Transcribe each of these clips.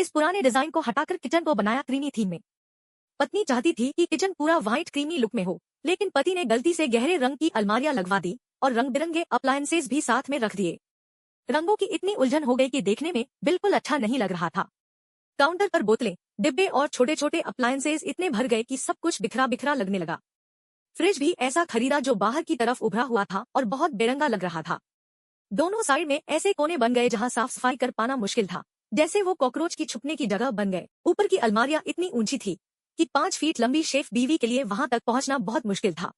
इस पुराने डिजाइन को हटाकर किचन को बनाया क्रीमी थीम में। पत्नी चाहती थी कि किचन पूरा व्हाइट क्रीमी लुक में हो, लेकिन पति ने गलती से गहरे रंग की अलमारियां लगवा दी और रंग बिरंगे अप्लायंसेज भी साथ में रख दिए। रंगों की इतनी उलझन हो गई कि देखने में बिल्कुल अच्छा नहीं लग रहा था। काउंटर पर बोतलें, डिब्बे और छोटे छोटे अप्लायंसेज इतने भर गए कि सब कुछ बिखरा बिखरा लगने लगा। फ्रिज भी ऐसा खरीदा जो बाहर की तरफ उभरा हुआ था और बहुत बेरंगा लग रहा था। दोनों साइड में ऐसे कोने बन गए जहां साफ सफाई कर पाना मुश्किल था, जैसे वो कॉकरोच की छुपने की जगह बन गए। ऊपर की अलमारियां इतनी ऊंची थी कि 5 फीट लंबी शेफ बीवी के लिए वहां तक पहुंचना बहुत मुश्किल था।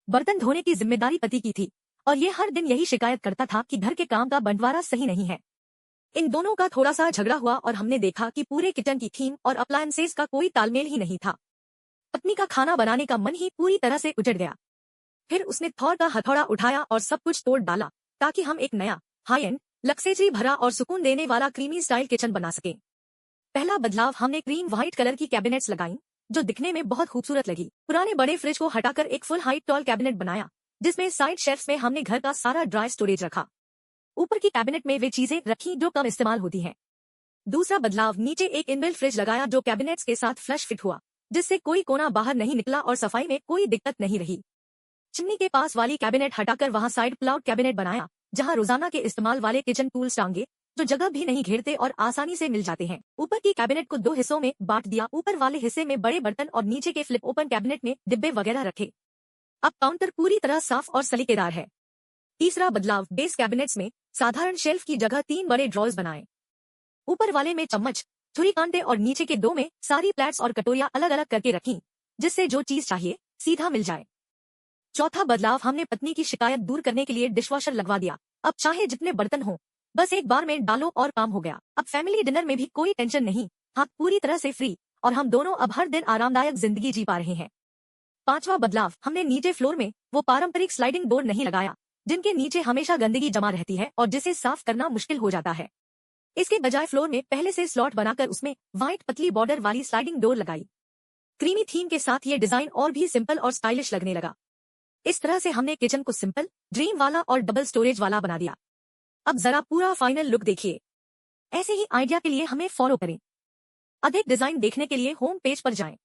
बर्तन धोने की जिम्मेदारी पति की थी और ये हर दिन यही शिकायत करता था कि घर के काम का बंटवारा सही नहीं है। इन दोनों का थोड़ा सा झगड़ा हुआ और हमने देखा कि पूरे किचन की थीम और अप्लायंसेज का कोई तालमेल ही नहीं था। पत्नी का खाना बनाने का मन ही पूरी तरह से उजड़ गया। फिर उसने थॉर का हथौड़ा उठाया और सब कुछ तोड़ डाला ताकि हम एक नया, हाई एंड, लक्सेजरी भरा और सुकून देने वाला क्रीमी स्टाइल किचन बना सके। पहला बदलाव, हमने क्रीम व्हाइट कलर की कैबिनेट्स लगाई जो दिखने में बहुत खूबसूरत लगी। पुराने बड़े फ्रिज को हटाकर एक फुल हाइट टॉल कैबिनेट बनाया, जिसमें साइड शेल्फ्स में हमने घर का सारा ड्राई स्टोरेज रखा। ऊपर की कैबिनेट में वे चीजें रखी जो कम इस्तेमाल होती हैं। दूसरा बदलाव, नीचे एक इनबिल्ट फ्रिज लगाया जो कैबिनेट्स के साथ फ्लश फिट हुआ, जिससे कोई कोना बाहर नहीं निकला और सफाई में कोई दिक्कत नहीं रही। चिमनी के पास वाली कैबिनेट हटाकर वहां साइड पुल आउट कैबिनेट बनाया, जहां रोजाना के इस्तेमाल वाले किचन टूल्स टांगे जो जगह भी नहीं घेरते और आसानी से मिल जाते हैं। ऊपर की कैबिनेट को 2 हिस्सों में बांट दिया, ऊपर वाले हिस्से में बड़े बर्तन और नीचे के फ्लिप ओपन कैबिनेट में डिब्बे वगैरह रखे। अब काउंटर पूरी तरह साफ और सलीकेदार है। तीसरा बदलाव, बेस कैबिनेट्स में साधारण शेल्फ की जगह 3 बड़े ड्रॉर्स बनाए। ऊपर वाले में चम्मच, छुरी कांटे और नीचे के 2 में सारी प्लेट्स और कटोरियां अलग अलग करके रखी, जिससे जो चीज चाहिए सीधा मिल जाए। चौथा बदलाव, हमने पत्नी की शिकायत दूर करने के लिए डिशवॉशर लगवा दिया। अब चाहे जितने बर्तन हो, बस एक बार में डालो और काम हो गया। अब फैमिली डिनर में भी कोई टेंशन नहीं, हाथ पूरी तरह से फ्री, और हम दोनों अब हर दिन आरामदायक जिंदगी जी पा रहे हैं। पांचवा बदलाव, हमने नीचे फ्लोर में वो पारंपरिक स्लाइडिंग डोर नहीं लगाया जिनके नीचे हमेशा गंदगी जमा रहती है और जिसे साफ करना मुश्किल हो जाता है। इसके बजाय फ्लोर में पहले से स्लॉट बनाकर उसमें व्हाइट पतली बॉर्डर वाली स्लाइडिंग डोर लगाई। क्रीमी थीम के साथ ये डिजाइन और भी सिंपल और स्टाइलिश लगने लगा। इस तरह से हमने किचन को सिंपल, ड्रीम वाला और डबल स्टोरेज वाला बना दिया। अब जरा पूरा फाइनल लुक देखिए। ऐसे ही आइडिया के लिए हमें फॉलो करें। अधिक डिजाइन देखने के लिए होम पेज पर जाएं।